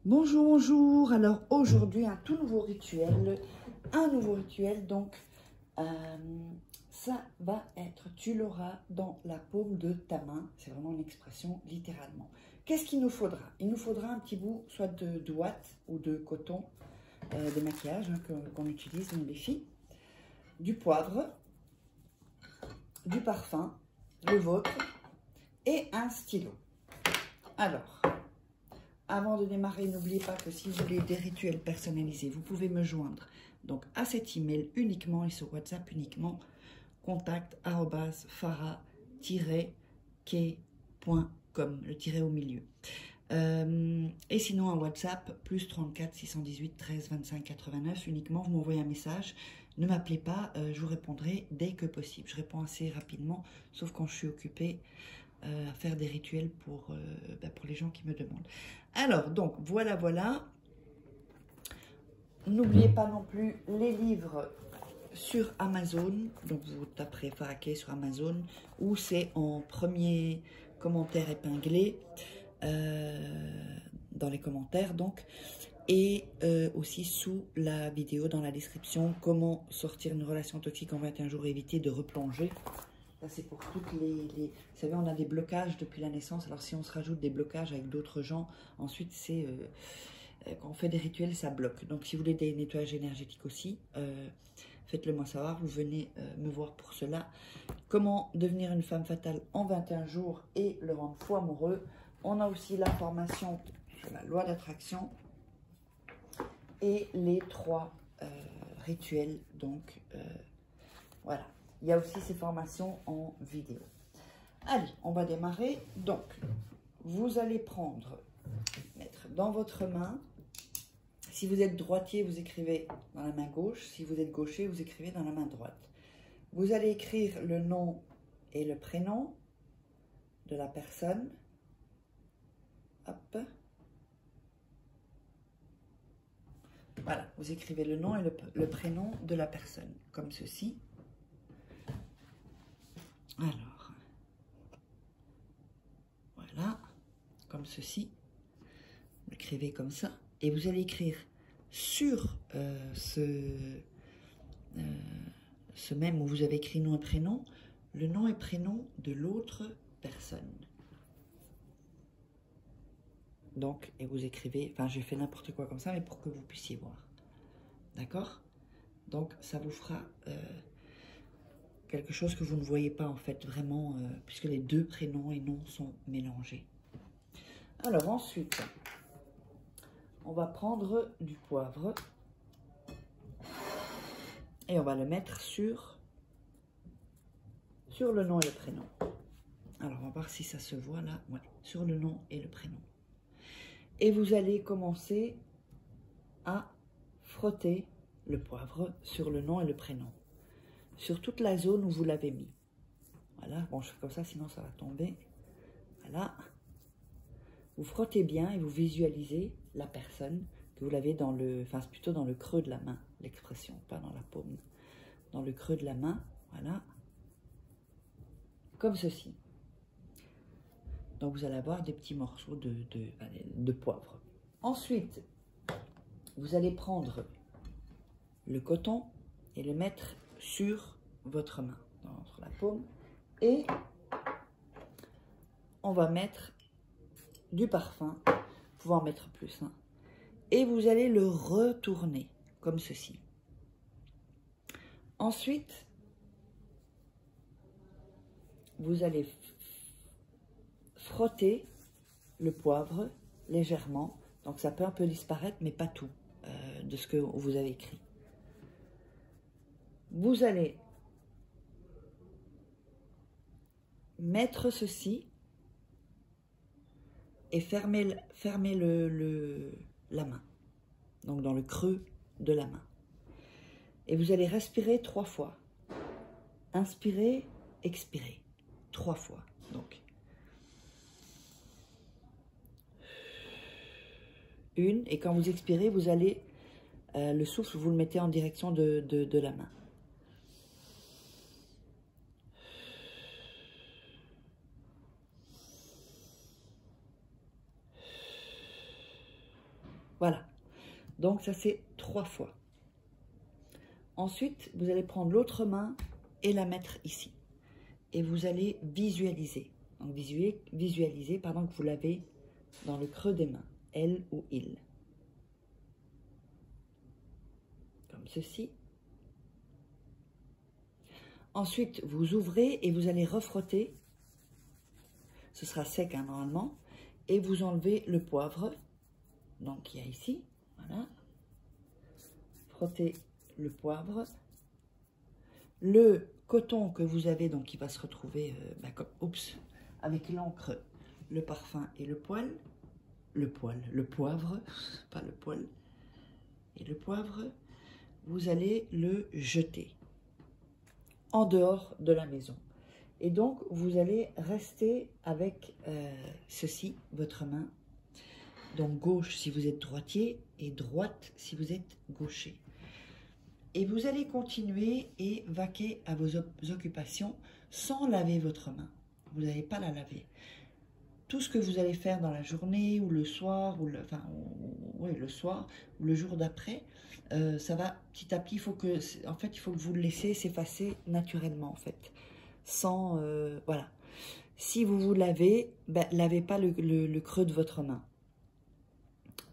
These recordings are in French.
Bonjour, bonjour. Alors aujourd'hui, un tout nouveau rituel. Donc ça va être, tu l'auras dans la paume de ta main. C'est vraiment une expression littéralement. Qu'est-ce qu'il nous faudra? Il nous faudra un petit bout, soit de ouate ou de coton de maquillage qu'on utilise, nous les filles. Du poivre, du parfum, le vôtre et un stylo. Alors, avant de démarrer, n'oubliez pas que si vous voulez des rituels personnalisés, vous pouvez me joindre donc à cet email uniquement et sur WhatsApp uniquement, contact@fara-k.com, le tiret au milieu. Et sinon, un WhatsApp, plus 34 618 13 25 89, uniquement, vous m'envoyez un message. Ne m'appelez pas, je vous répondrai dès que possible. Je réponds assez rapidement, sauf quand je suis occupée à faire des rituels pour les gens qui me demandent. Alors, donc, voilà. N'oubliez pas non plus les livres sur Amazon. Donc, vous taperez Fara K sur Amazon, ou c'est en premier commentaire épinglé dans les commentaires, donc. Et aussi sous la vidéo, dans la description, comment sortir une relation toxique en 21 jours et éviter de replonger. Ça, c'est pour toutes les... Vous savez, on a des blocages depuis la naissance. Alors, si on se rajoute des blocages avec d'autres gens, ensuite, c'est... quand on fait des rituels, ça bloque. Donc, si vous voulez des nettoyages énergétiques aussi, faites-le moi savoir. Vous venez me voir pour cela. Comment devenir une femme fatale en 21 jours et le rendre fou amoureux. On a aussi la formation sur la loi d'attraction et les 3 rituels. Donc, voilà. Il y a aussi ces formations en vidéo. Allez, on va démarrer. Donc, vous allez mettre dans votre main. Si vous êtes droitier, vous écrivez dans la main gauche. Si vous êtes gaucher, vous écrivez dans la main droite. Vous allez écrire le nom et le prénom de la personne. Hop. Voilà, vous écrivez le nom et le prénom de la personne, comme ceci. Alors, voilà, comme ceci. Vous l'écrivez comme ça. Et vous allez écrire sur ce même où vous avez écrit nom et prénom, le nom et prénom de l'autre personne. Donc, et vous écrivez, enfin j'ai fait n'importe quoi comme ça, mais pour que vous puissiez voir. D'accord? Donc, ça vous fera quelque chose que vous ne voyez pas en fait vraiment, puisque les 2 prénoms et noms sont mélangés. Alors ensuite, on va prendre du poivre et on va le mettre sur le nom et le prénom. Alors, on va voir si ça se voit là. Ouais, sur le nom et le prénom. Et vous allez commencer à frotter le poivre sur le nom et le prénom. Sur toute la zone où vous l'avez mis. Voilà, bon, je fais comme ça, sinon ça va tomber. Voilà. Vous frottez bien et vous visualisez la personne que vous l'avez dans le... Enfin, c'est plutôt dans le creux de la main, l'expression, pas dans la paume. Dans le creux de la main, voilà. Comme ceci. Donc, vous allez avoir des petits morceaux de poivre. Ensuite, vous allez prendre le coton et le mettre sur votre main, dans la paume. Et on va mettre du parfum. Vous pouvez en mettre plus. Hein. Et vous allez le retourner, comme ceci. Ensuite, vous allez frotter le poivre légèrement. Donc, ça peut un peu disparaître, mais pas tout de ce que vous avez écrit. Vous allez mettre ceci et fermer la main. Donc, dans le creux de la main. Et vous allez respirer 3 fois. Inspirer, expirer. 3 fois. Donc, 1. Et quand vous expirez, vous allez, le souffle, vous le mettez en direction de la main. Voilà. Donc, ça, c'est 3 fois. Ensuite, vous allez prendre l'autre main et la mettre ici. Et vous allez visualiser. Donc, visualiser, pardon, que vous l'avez dans le creux des mains. Elle ou il. Comme ceci. Ensuite, vous ouvrez et vous allez refrotter. Ce sera sec, hein, normalement. Et vous enlevez le poivre. Donc, il y a ici. Voilà. Frottez le poivre. Le coton que vous avez, donc, qui va se retrouver comme, avec l'encre, le parfum et le poil. Le poivre, pas le poil. Et le poivre, vous allez le jeter en dehors de la maison. Et donc, vous allez rester avec ceci, votre main. Donc, gauche si vous êtes droitier et droite si vous êtes gaucher. Et vous allez continuer et vaquer à vos occupations sans laver votre main. Vous n'allez pas la laver. Tout ce que vous allez faire dans la journée ou le soir, ou le soir ou le jour d'après, ça va petit à petit. Il faut que vous le laissez s'effacer naturellement en fait. Sans voilà. Si vous vous lavez, lavez pas le creux de votre main.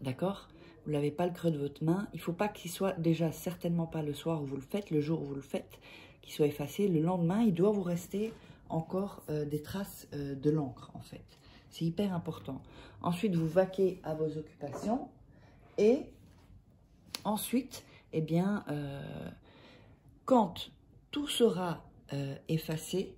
D'accord? Vous lavez pas le creux de votre main. Il faut pas qu'il soit déjà certainement pas le soir où vous le faites, le jour où vous le faites, qu'il soit effacé. Le lendemain, il doit vous rester encore des traces de l'encre en fait. C'est hyper important. Ensuite, vous vaquez à vos occupations et ensuite, eh bien, quand tout sera effacé,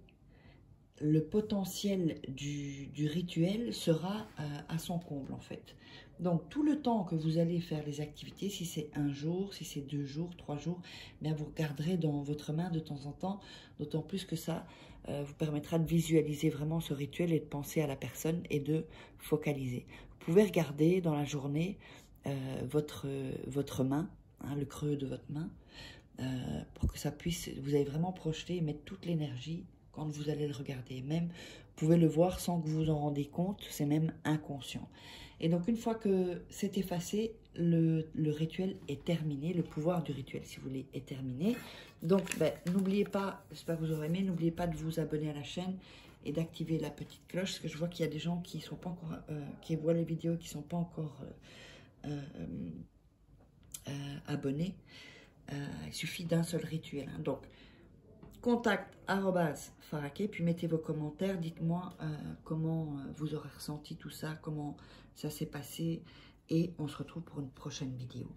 le potentiel du rituel sera à son comble en fait. Donc tout le temps que vous allez faire les activités, si c'est 1 jour, si c'est 2 jours, 3 jours, bien vous regarderez dans votre main de temps en temps, d'autant plus que ça vous permettra de visualiser vraiment ce rituel et de penser à la personne et de focaliser. Vous pouvez regarder dans la journée votre main, hein, le creux de votre main, pour que ça puisse, vous allez vraiment projeter et mettre toute l'énergie quand vous allez le regarder. Même, vous pouvez le voir sans que vous vous en rendiez compte, c'est même inconscient. Et donc, une fois que c'est effacé, le rituel est terminé, le pouvoir du rituel, si vous voulez, est terminé. Donc, n'oubliez pas, j'espère que vous aurez aimé, n'oubliez pas de vous abonner à la chaîne et d'activer la petite cloche, parce que je vois qu'il y a des gens qui sont pas encore, qui voient les vidéos, qui ne sont pas encore abonnés. Il suffit d'un seul rituel. Hein. Donc, contact@faraké, puis mettez vos commentaires, dites-moi comment vous aurez ressenti tout ça, comment ça s'est passé, et on se retrouve pour une prochaine vidéo.